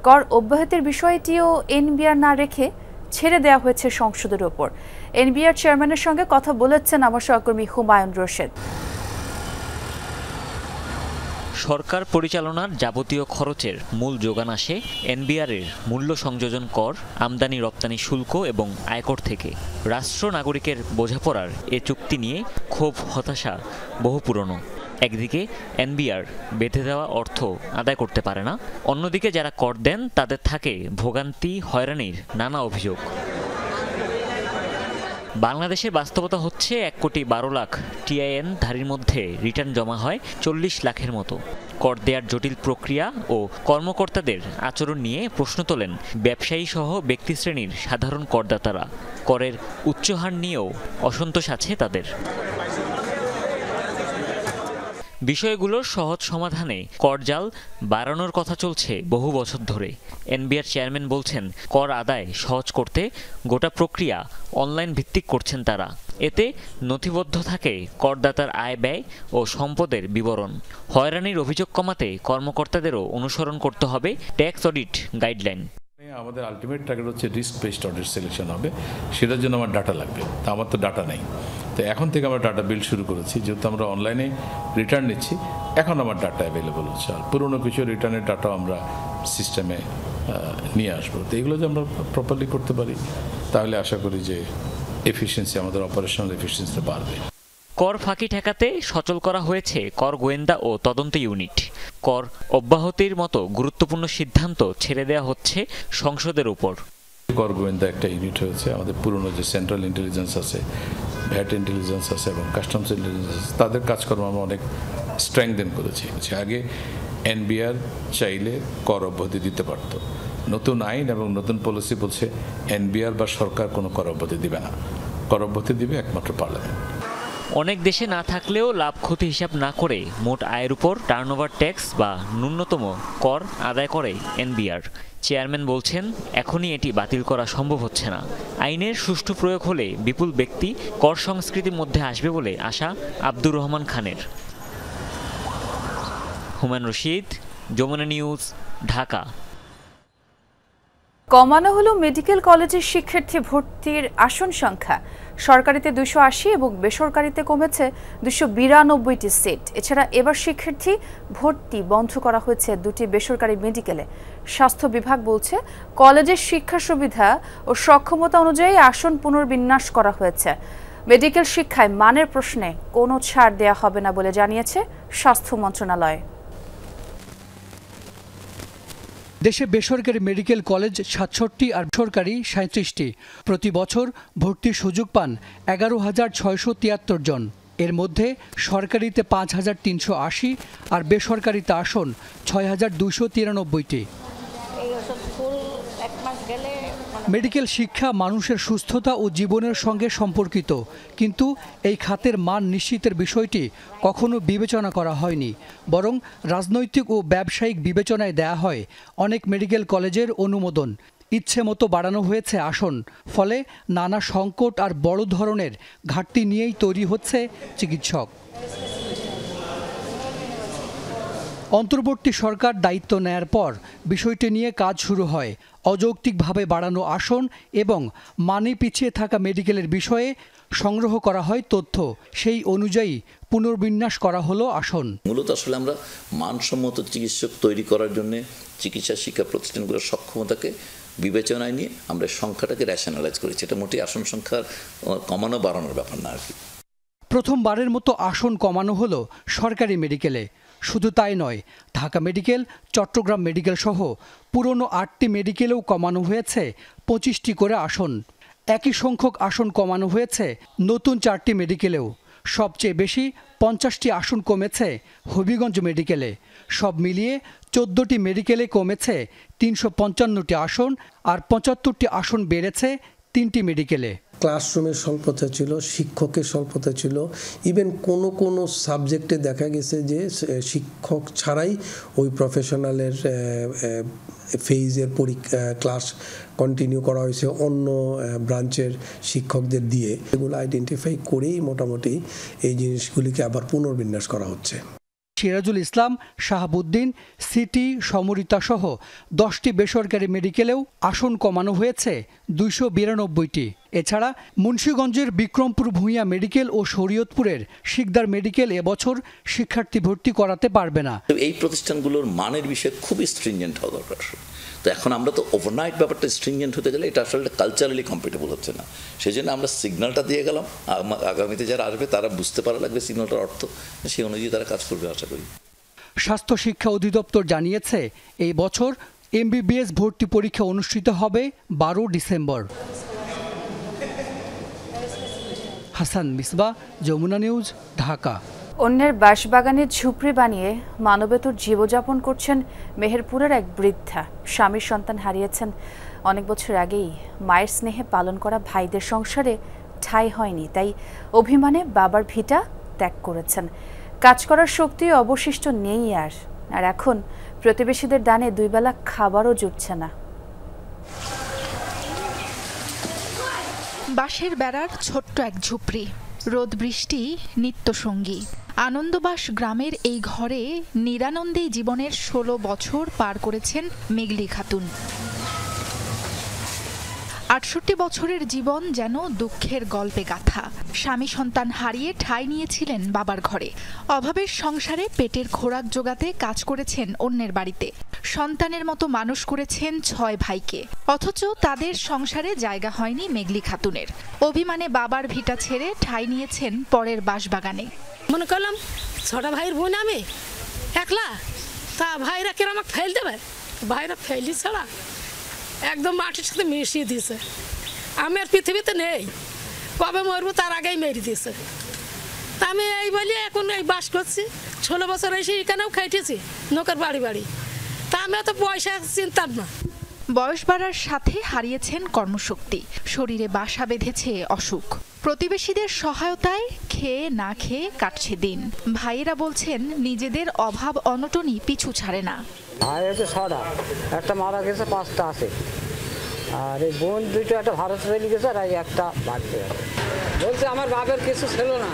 কর অব্যাহতির বিষয়টিও এনবিআর না রেখে ছেড়ে দেওয়া হয়েছে সংসদের ওপর। এনবিআর চেয়ারম্যানের সঙ্গে কথা বলেছেন আমার সহকর্মী হুমায়ুন রশিদ। সরকার পরিচালনার যাবতীয় খরচের মূল যোগান আসে এনবিআরের মূল্য সংযোজন কর, আমদানি রপ্তানি শুল্ক এবং আয়কর থেকে। রাষ্ট্র নাগরিকের বোঝাপড়ার এ চুক্তি নিয়ে ক্ষোভ হতাশা বহু পুরনো। একদিকে এনবিআর বেঁধে দেওয়া অর্থ আদায় করতে পারে না, অন্যদিকে যারা কর দেন তাদের থাকে ভোগান্তি, হয়রানির নানা অভিযোগ। বাংলাদেশের বাস্তবতা হচ্ছে 1,12,00,000 টিআইএন ধারীর মধ্যে রিটার্ন জমা হয় 40 লাখের মতো। কর দেওয়ার জটিল প্রক্রিয়া ও কর্মকর্তাদের আচরণ নিয়ে প্রশ্ন তোলেন ব্যবসায়ী সহ ব্যক্তিশ্রেণীর সাধারণ করদাতারা। করের উচ্চহার নিয়েও অসন্তোষ আছে তাদের। বিষয়গুলোর সহজ সমাধানে করজাল বাড়ানোর কথা চলছে বহু বছর ধরে। এনবিআর চেয়ারম্যান বলছেন, কর আদায় সহজ করতে গোটা প্রক্রিয়া অনলাইন ভিত্তিক করছেন তারা। এতে নথিবদ্ধ থাকে করদাতার আয় ব্যয় ও সম্পদের বিবরণ। হয়রানির অভিযোগ কমাতে কর্মকর্তাদেরও অনুসরণ করতে হবে ট্যাক্স অডিট গাইডলাইন। আমাদের আলটিমেট টার্গেট হচ্ছে রিস্ক বেসড অডিট সিলেকশন হবে, সেটার জন্য আমার ডাটা লাগবে। তা আমার তো ডাটা নেই, তো এখন থেকে আমরা ডাটা বিল্ড শুরু করেছি। যেহেতু আমরা অনলাইনে রিটার্ন নিচ্ছি, এখন আমার ডাটা অ্যাভেলেবল হচ্ছে। আর পুরোনো কিছু রিটার্নের ডাটাও আমরা সিস্টেমে নিয়ে আসবো। তো এগুলো যে আমরা প্রপারলি করতে পারি, তাহলে আশা করি যে এফিসিয়েন্সি, আমাদের অপারেশনাল এফিসিয়েন্সি বাড়বে। কর ফাঁকি ঠেকাতে সচল করা হয়েছে কর গোয়েন্দা ও তদন্ত ইউনিট। কর অব্যাহতির মতো গুরুত্বপূর্ণ সিদ্ধান্ত ছেড়ে দেওয়া হচ্ছে সংসদের উপর। কর গোয়েন্দা একটা ইউনিট হয়েছে। আমাদের পুরনো যে সেন্ট্রাল ইন্টেলিজেন্স আছে, ভ্যাট ইন্টেলিজেন্স আছে এবং কাস্টমস ইন্টেলিজেন্স আছে, তাদের কাজকর্ম আমরা অনেক স্ট্রেংথেন করেছি। আগে এনবিআর চাইলে কর অব্যাহতি দিতে পারত। নতুন আইন এবং নতুন পলিসি বলছে এনবিআর বা সরকার কোনো কর অব্যাহতি দিবে না, কর অব্যাহতি দিবে একমাত্র পার্লামেন্ট। অনেক দেশে না থাকলেও লাভ ক্ষতি হিসাব না করে মোট আয়ের উপর টার্নওভার ট্যাক্স বা ন্যূনতম কর আদায় করে এনবিআর। চেয়ারম্যান বলছেন, এখনই এটি বাতিল করা সম্ভব হচ্ছে না। আইনের সুষ্ঠু প্রয়োগ হলে বিপুল ব্যক্তি কর সংস্কৃতির মধ্যে আসবে বলে আশা আব্দুর রহমান খানের। হুমায়ুন রশিদ, যমুনা নিউজ, ঢাকা। কমানো হলো মেডিকেল কলেজের শিক্ষার্থী ভর্তির আসন সংখ্যা। সরকারিতে 280 এবং বেসরকারিতে কমেছে 292টি সিট। এছাড়া এবার শিক্ষার্থী ভর্তি বন্ধ করা হয়েছে 2টি বেসরকারি মেডিকেলে। স্বাস্থ্য বিভাগ বলছে, কলেজের শিক্ষা সুবিধা ও সক্ষমতা অনুযায়ী আসন পুনর্বিন্যাস করা হয়েছে। মেডিকেল শিক্ষায় মানের প্রশ্নে কোনো ছাড় দেওয়া হবে না বলে জানিয়েছে স্বাস্থ্য মন্ত্রণালয়। দেশে বেসরকারি মেডিকেল কলেজ ৬৭টি আর সরকারি ৩৭টি। প্রতি বছর ভর্তির সুযোগ পান ১১,৬৭৩ জন। এর মধ্যে সরকারিতে ৫,৩৮০ আর বেসরকারিতে আসন ৬,২৯৩টি। মেডিকেল শিক্ষা মানুষের সুস্থতা ও জীবনের সঙ্গে সম্পর্কিত, কিন্তু এই খাতের মান নিশ্চিতের বিষয়টি কখনো বিবেচনা করা হয়নি, বরং রাজনৈতিক ও ব্যবসায়িক বিবেচনায় দেয়া হয় অনেক মেডিকেল কলেজের অনুমোদন। ইচ্ছে মতো বাড়ানো হয়েছে আসন, ফলে নানা সংকট আর বড় ধরনের ঘাটতি নিয়েই তৈরি হচ্ছে চিকিৎসক। অন্তর্বর্তী সরকার দায়িত্ব নেয়ার পর বিষয়টি নিয়ে কাজ শুরু হয়। অযৌক্তিকভাবে বাড়ানো আসন এবং মানে পিছিয়ে থাকা মেডিকেলের বিষয়ে সংগ্রহ করা হয় তথ্য, সেই অনুযায়ী পুনর্বিন্যাস করা হলো আসন। মূলত আসলে আমরা মানসম্মত চিকিৎসক তৈরি করার জন্য চিকিৎসা শিক্ষা প্রতিষ্ঠানগুলোর সক্ষমতাকে বিবেচনায় নিয়ে আমরা সংখ্যাটাকে রেশনালাইজ করেছি। এটা মোটেই আসন সংখ্যা কমানো বাড়ানোর ব্যাপার না আর কি। প্রথমবারের মতো আসন কমানো হলো সরকারি মেডিকেলে। শুধু তাই নয়, ঢাকা মেডিকেল, চট্টগ্রাম মেডিকেল সহ পুরনো 8টি মেডিকেলেও কমানো হয়েছে 25টি করে আসন। একই সংখ্যক আসন কমানো হয়েছে নতুন 4টি মেডিকেলেও। সবচেয়ে বেশি 50টি আসন কমেছে হবিগঞ্জ মেডিকেলে। সব মিলিয়ে 14টি মেডিকেলে কমেছে 355টি আসন, আর 75টি আসন বেড়েছে 3টি মেডিকেলে। ক্লাসরুমের স্বল্পতা ছিল, শিক্ষকের স্বল্পতা ছিল, ইভেন কোনো সাবজেক্টে দেখা গেছে যে শিক্ষক ছাড়াই ওই প্রফেশনালের ফেজের ক্লাস কন্টিনিউ করা হয়েছে অন্য ব্রাঞ্চের শিক্ষকদের দিয়ে। এগুলো আইডেন্টিফাই করেই মোটামুটি এই জিনিসগুলিকে আবার পুনর্বিন্যাস করা হচ্ছে। সিরাজুল ইসলাম, শাহাবুদ্দিন, সিটি, সমরিতা সহ 10টি বেসরকারি মেডিকেলেও আসন কমানো হয়েছে 292টি। এছাড়া মুন্সিগঞ্জের বিক্রমপুর ভূঁইয়া মেডিকেল ও শরীয়তপুরের শিকদার মেডিকেল এবছর শিক্ষার্থী ভর্তি করাতে পারবে না। এই প্রতিষ্ঠানগুলোর মানের বিষয়ে খুবই স্ট্রিনজেন্ট হওয়া দরকার। তো এখন আমরা তো ওভারনাইট ব্যাপারটা স্ট্রিনজেন্ট হতে গেলে এটা আসলে কালচারালি কম্পেটেবল হচ্ছে না। সেই জন্য আমরা সিগন্যালটা দিয়ে গেলাম, আগামীতে যারা আসবে তারা বুঝতে পারা লাগবে সিগন্যালটার অর্থ, সেই অনুযায়ী তারা কাজ করবে আশা করি। স্বাস্থ্য শিক্ষা অধিদপ্তর জানিয়েছে এই বছর MBBS ভর্তি পরীক্ষা অনুষ্ঠিত হবে 12 ডিসেম্বর। হাসান মিসবা, যমুনা নিউজ, ঢাকা। অন্যের বাঁশবাগানে ঝুপড়ি বানিয়ে মানবেতর জীবযাপন করছেন মেহেরপুরের এক বৃদ্ধা। স্বামীর সন্তান হারিয়েছেন অনেক বছর আগেই। মায়ের স্নেহে পালন করা ভাইদের সংসারে ঠাঁই হয়নি, তাই অভিমানে বাবার ভিটা ত্যাগ করেছেন। কাজ করার শক্তি অবশিষ্ট নেই আর এখন প্রতিবেশীদের দানে 2 বেলা খাবারও জুটছে না। বাঁশের বেড়ার ছোট্ট এক ঝুপড়ি, রোদ বৃষ্টি নিত্যসঙ্গী। আনন্দবাস গ্রামের এই ঘরে নিরানন্দেই জীবনের 16 বছর পার করেছেন মেঘলি খাতুন। 68 বছরের জীবন যেন দুঃখের গল্পে গাথা। স্বামী সন্তান হারিয়ে ঠাঁই নিয়েছিলেন বাবার ঘরে। অভাবের সংসারে পেটের খোরাক জোগাতে কাজ করেছেন অন্যের বাড়িতে। সন্তানের মতো মানুষ করেছেন 6 ভাইকে, অথচ তাদের সংসারে জায়গা হয়নি মেঘলি খাতুনের। অভিমানে বাবার ভিটা ছেড়ে ঠাঁই নিয়েছেন পরের বাঁশবাগানে। মনে করলাম 6টা ভাইয়ের বোন আমি একলা, তা ভাইরা কেন আমাকে ফেল দেবে? ভাইরা ফেলি ছাড়া একদম মাটির সাথে মিশিয়ে দিয়েছে। আমি আর পৃথিবীতে নেই, কবে মরবো তার আগেই মেরে দিয়েছে। তা আমি এই বলি এখন এই বাস করছি। 16 বছর এসে এখানেও খাইতেছি নৌকার বাড়ি। তা আমি অত পয়সা চিন্তাম না। বয়স বাড়ার সাথে হারিয়েছেন কর্মশক্তি, শরীরে বাসা বেঁধেছে অসুখ। প্রতিবেশীদের সহায়তায় খেয়ে না খেয়ে কাটছে দিন। ভাইয়েরা বলছেন নিজেদের অভাব অনটনই পিছু ছাড়ে না। ভাই হচ্ছে 6টা, একটা মারা গেছে, 5টা আছে। আর এই বোন 2টো, একটা ভারত চলে গেছে আর একটা বাড়তে বলছে। আমার বাপের কিছু ছিল না,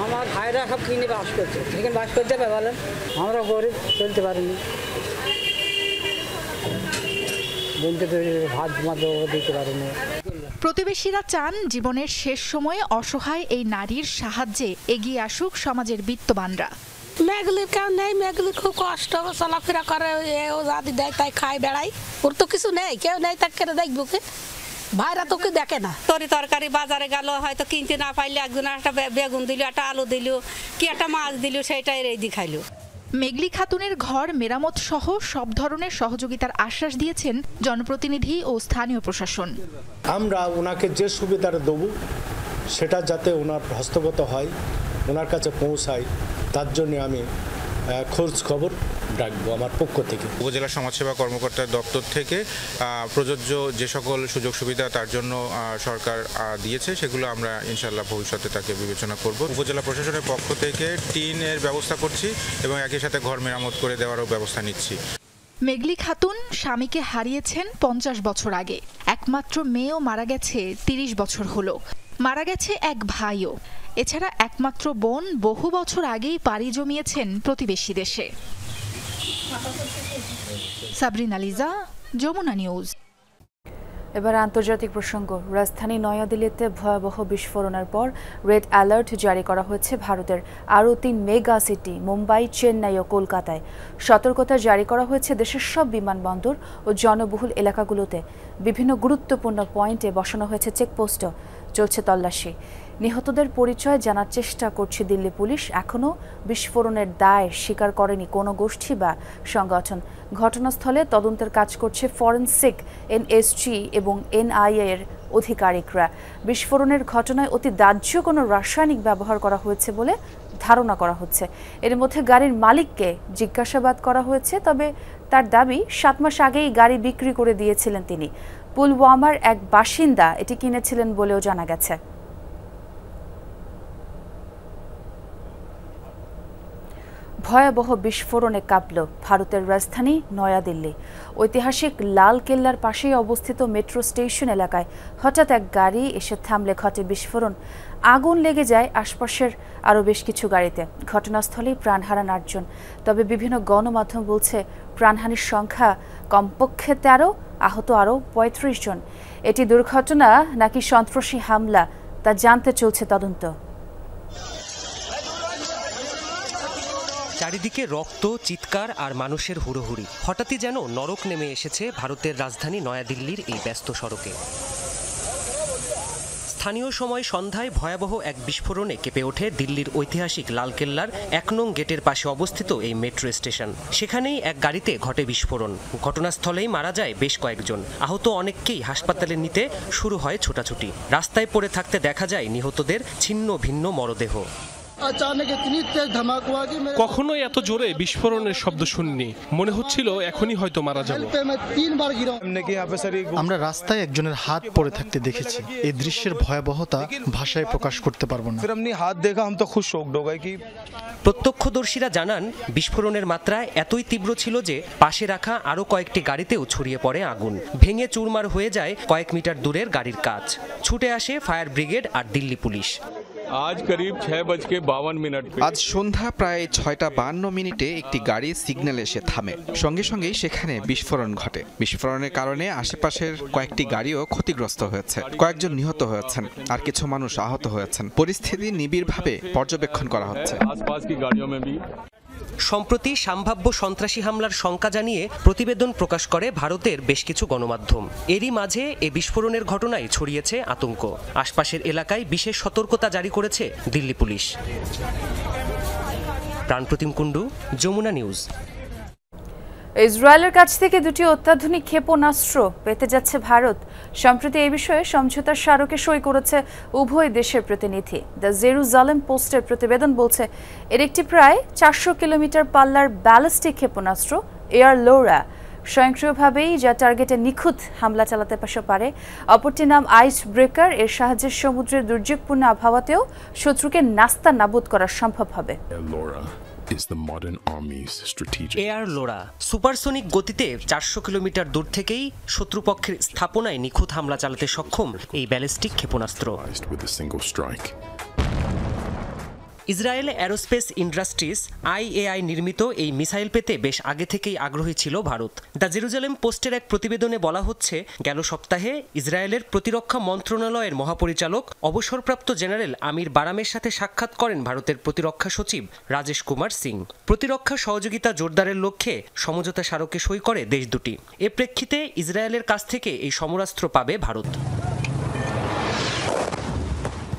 আমার ভাইরা সব কিনে বাস করছে। এখানে বাস করতে হবে বলেন, আমরা গরিব, চলতে পারিনি। বোনকে ভাত দিতে পারিনি। প্রতিবেশীরা চান জীবনের শেষ সময়ে অসহায় এই নারীর সাহায্যে এগিয়ে আসুক সমাজের বিত্তবানরা। মেঘলির কেউ নেই, মেঘলির খুব কষ্ট, চলাফেরা করে, ও জাতি দেয় তাই খায় বেড়াই। ওর তো কিছু নেই, কেউ নেই, তাকে কেন দেখবো? ভাইরা তোকে দেখে না। তরকারি বাজারে গেল, হয়তো কিনতে না পাইলে একজন একটা বেগুন দিল, একটা আলু দিল, কি একটা মাছ দিল, সেটাই রেডি খাইলো। মেঘলি খাতুনের ঘর মেরামত সহ সব ধরনের সহযোগিতার আশ্বাস দিয়েছেন জনপ্রতিনিধি ও স্থানীয় প্রশাসন। আমরা ওনাকে যে সুবিধাটা দেব সেটা যাতে ওনার হস্তগত হয়, ওনার কাছে পৌঁছায়, তার জন্য আমি খোঁজ খবর রাখবো আমার পক্ষ থেকে। উপজেলা সমাজসেবা কর্মকর্তার দপ্তর থেকে প্রযোজ্য যে সকল সুযোগ সুবিধা তার জন্য সরকার দিয়েছে সেগুলো আমরা ইনশাল্লাহ ভবিষ্যতে তাকে বিবেচনা করব। উপজেলা প্রশাসনের পক্ষ থেকে টিনের ব্যবস্থা করছি এবং একই সাথে ঘর মেরামত করে দেওয়ারও ব্যবস্থা নিচ্ছি। মেঘলি খাতুন স্বামীকে হারিয়েছেন 50 বছর আগে। একমাত্র মেয়েও মারা গেছে 30 বছর হলো। মারা গেছে এক ভাইও। এছাড়া একমাত্র বোন বহু বছর আগেই পাড়ি জমিয়েছেন প্রতিবেশী দেশে। সাবরিনা লিজা, যমুনা নিউজ। এবার আন্তর্জাতিক প্রসঙ্গ। রাজধানী নয়াদিল্লিতে ভয়াবহ বিস্ফোরণের পর রেড অ্যালার্ট জারি করা হয়েছে ভারতের আরও 3 মেগা সিটি মুম্বাই, চেন্নাই ও কলকাতায়। সতর্কতা জারি করা হয়েছে দেশের সব বিমানবন্দর ও জনবহুল এলাকাগুলোতে। বিভিন্ন গুরুত্বপূর্ণ পয়েন্টে বসানো হয়েছে চেকপোস্টও। চলছে তল্লাশি। নিহতদের পরিচয় জানার চেষ্টা করছে দিল্লি পুলিশ। এখনও বিস্ফোরণের দায় স্বীকার করেনি কোনো গোষ্ঠী বা সংগঠন। ঘটনাস্থলে তদন্তের কাজ করছে ফরেনসিক, এনএসজি এবং এনআইএ এর আধিকারিকরা। বিস্ফোরণের ঘটনায় অতি দাহ্য কোনো রাসায়নিক ব্যবহার করা হয়েছে বলে ধারণা করা হচ্ছে। এর মধ্যে গাড়ির মালিককে জিজ্ঞাসাবাদ করা হয়েছে, তবে তার দাবি 7 মাস আগেই গাড়ি বিক্রি করে দিয়েছিলেন তিনি। পুলওয়ামার এক বাসিন্দা এটি কিনেছিলেন বলেও জানা গেছে। ভয়াবহ বিস্ফোরণে কাঁপল ভারতের রাজধানী নয়াদিল্লি। ঐতিহাসিক লাল কেল্লার পাশেই অবস্থিত মেট্রো স্টেশন এলাকায় হঠাৎ এক গাড়ি এসে থামলে ঘটে বিস্ফোরণ। আগুন লেগে যায় আশপাশের আরও বেশ কিছু গাড়িতে। ঘটনাস্থলেই প্রাণ হারান 8 জন। তবে বিভিন্ন গণমাধ্যম বলছে প্রাণহানির সংখ্যা কমপক্ষে 13, আহত আরও 35 জন। এটি দুর্ঘটনা নাকি সন্ত্রাসী হামলা তা জানতে চলছে তদন্ত। চারিদিকে রক্ত, চিৎকার আর মানুষের হুড়োহুড়ি। হঠাৎই যেন নরক নেমে এসেছে ভারতের রাজধানী নয়াদিল্লির এই ব্যস্ত সড়কে। স্থানীয় সময় সন্ধ্যায় ভয়াবহ এক বিস্ফোরণে কেঁপে ওঠে দিল্লির ঐতিহাসিক লালকেল্লার 1 নং গেটের পাশে অবস্থিত এই মেট্রো স্টেশন। সেখানেই এক গাড়িতে ঘটে বিস্ফোরণ। ঘটনাস্থলেই মারা যায় বেশ কয়েকজন। আহত অনেককেই হাসপাতালে নিতে শুরু হয় ছোটাছুটি। রাস্তায় পড়ে থাকতে দেখা যায় নিহতদের ছিন্ন ভিন্ন মরদেহ। কখনো এত জোরে বিস্ফোরণের শব্দ শুনিনি। মনে হচ্ছিল এখনই হয়তো মারা যাব। আমরা রাস্তায় একজনের হাত পড়ে থাকতে দেখেছি। এই দৃশ্যের ভয়াবহতা ভাষায় প্রকাশ করতে পারবো না। প্রত্যক্ষদর্শীরা জানান বিস্ফোরণের মাত্রা এতই তীব্র ছিল যে পাশে রাখা আরও কয়েকটি গাড়িতেও ছড়িয়ে পড়ে আগুন। ভেঙে চুরমার হয়ে যায় কয়েক মিটার দূরের গাড়ির কাচ। ছুটে আসে ফায়ার ব্রিগেড আর দিল্লি পুলিশ। আজ সন্ধ্যা প্রায় 6:52 একটি গাড়ি সিগন্যাল এসে থামে। সঙ্গে সঙ্গেই সেখানে বিস্ফোরণ ঘটে। বিস্ফোরণের কারণে আশেপাশের কয়েকটি গাড়িও ক্ষতিগ্রস্ত হয়েছে। কয়েকজন নিহত হয়েছেন আর কিছু মানুষ আহত হয়েছেন। পরিস্থিতি নিবিড়ভাবে পর্যবেক্ষণ করা হচ্ছে। সম্প্রতি সম্ভাব্য সন্ত্রাসী হামলার শঙ্কা জানিয়ে প্রতিবেদন প্রকাশ করে ভারতের বেশ কিছু গণমাধ্যম। এরই মাঝে এ বিস্ফোরণের ঘটনায় ছড়িয়েছে আতঙ্ক। আশপাশের এলাকায় বিশেষ সতর্কতা জারি করেছে দিল্লি পুলিশ। প্রাণপ্রতিম কুণ্ডু, যমুনা নিউজ। ইসরায়েলের কাছ থেকে 2টি অত্যাধুনিক ক্ষেপণাস্ত্র পেতে যাচ্ছে ভারত। সম্প্রতি এই বিষয়ে সমঝোতার স্মারকে সই করেছে উভয় দেশের প্রতিনিধি। দ্য জেরুজালেম পোস্টের প্রতিবেদন বলছে এর একটি প্রায় 400 কিলোমিটার পাল্লার ব্যালিস্টিক ক্ষেপণাস্ত্র এয়ার লোরা, স্বয়ংক্রিয়ভাবেই যা টার্গেটে নিখুঁত হামলা চালাতে পারে। অপরটির নাম আইস ব্রেকার। এর সাহায্যে সমুদ্রের দুর্যোগপূর্ণ আবহাওয়াতেও শত্রুকে নাস্তা নাবুদ করা সম্ভব হবে। এয়ার লোরা সুপারসনিক গতিতে 400 কিলোমিটার দূর থেকেই শত্রুপক্ষের স্থাপনায় নিখুঁত হামলা চালাতে সক্ষম এই ব্যালিস্টিক ক্ষেপণাস্ত্র। ইসরায়েল অ্যারোস্পেস ইন্ডাস্ট্রিজ IAI নির্মিত এই মিসাইল পেতে বেশ আগে থেকেই আগ্রহী ছিল ভারত। দ্য জেরুজালেম পোস্টের এক প্রতিবেদনে বলা হচ্ছে গেল সপ্তাহে ইসরায়েলের প্রতিরক্ষা মন্ত্রণালয়ের মহাপরিচালক অবসরপ্রাপ্ত জেনারেল আমির বারামের সাথে সাক্ষাৎ করেন ভারতের প্রতিরক্ষা সচিব রাজেশ কুমার সিং। প্রতিরক্ষা সহযোগিতা জোরদারের লক্ষ্যে সমঝোতা স্মারকে সই করে দেশ দুটি। এ প্রেক্ষিতে ইসরায়েলের কাছ থেকে এই সমরাস্ত্র পাবে ভারত।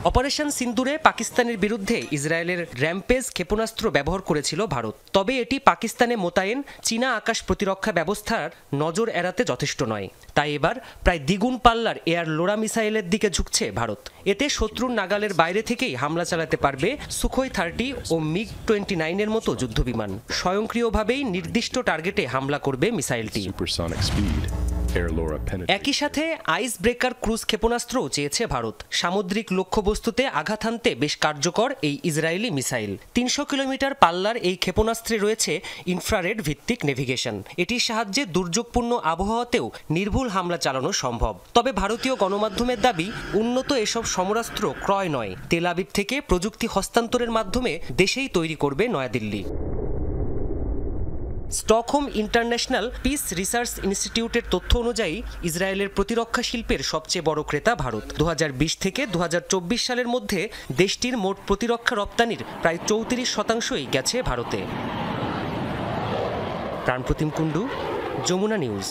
অপারেশন সিন্দুরে পাকিস্তানের বিরুদ্ধে ইসরায়েলের র্যাম্পেজ ক্ষেপণাস্ত্র ব্যবহার করেছিল ভারত। তবে এটি পাকিস্তানে মোতায়েন চীনা আকাশ প্রতিরক্ষা ব্যবস্থার নজর এড়াতে যথেষ্ট নয়। তাই এবার প্রায় দ্বিগুণ পাল্লার এয়ার লোরা মিসাইলের দিকে ঝুঁকছে ভারত। এতে শত্রুর নাগালের বাইরে থেকেই হামলা চালাতে পারবে সুখোই 30 ও MiG-29 মতো যুদ্ধবিমান। স্বয়ংক্রিয়ভাবেই নির্দিষ্ট টার্গেটে হামলা করবে মিসাইলটি। একই সাথে আইস ব্রেকার ক্রুজ ক্ষেপণাস্ত্রও চেয়েছে ভারত। সামুদ্রিক লক্ষ্যবস্তুতে আঘাত হানতে বেশ কার্যকর এই ইসরায়েলি মিসাইল। 300 কিলোমিটার পাল্লার এই ক্ষেপণাস্ত্রে রয়েছে ইনফ্রারেড ভিত্তিক নেভিগেশন। এটির সাহায্যে দুর্যোগপূর্ণ আবহাওয়াতেও নির্ভুল হামলা চালানো সম্ভব। তবে ভারতীয় গণমাধ্যমের দাবি, উন্নত এসব সমরাস্ত্র ক্রয় নয়, তেল আবিব থেকে প্রযুক্তি হস্তান্তরের মাধ্যমে দেশেই তৈরি করবে Naya Dilli. Stockholm international peace research ইনস্টিটিউটের তথ্য অনুযায়ী ইসরায়েলের প্রতিরক্ষা শিল্পের সবচেয়ে বড় ক্রেতা ভারত। 2020 থেকে 2024 সালের মধ্যে দেশটির মোট প্রতিরক্ষা রপ্তানির প্রায় 34% গেছে ভারতে। প্রাণপ্রতিম কুণ্ডু, যমুনা নিউজ।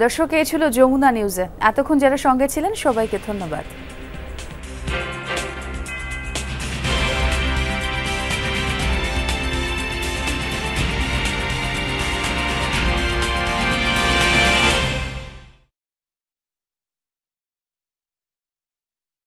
দর্শক, এই ছিল যমুনা নিউজে। এতক্ষণ যারা সঙ্গে ছিলেন সবাইকে ধন্যবাদ।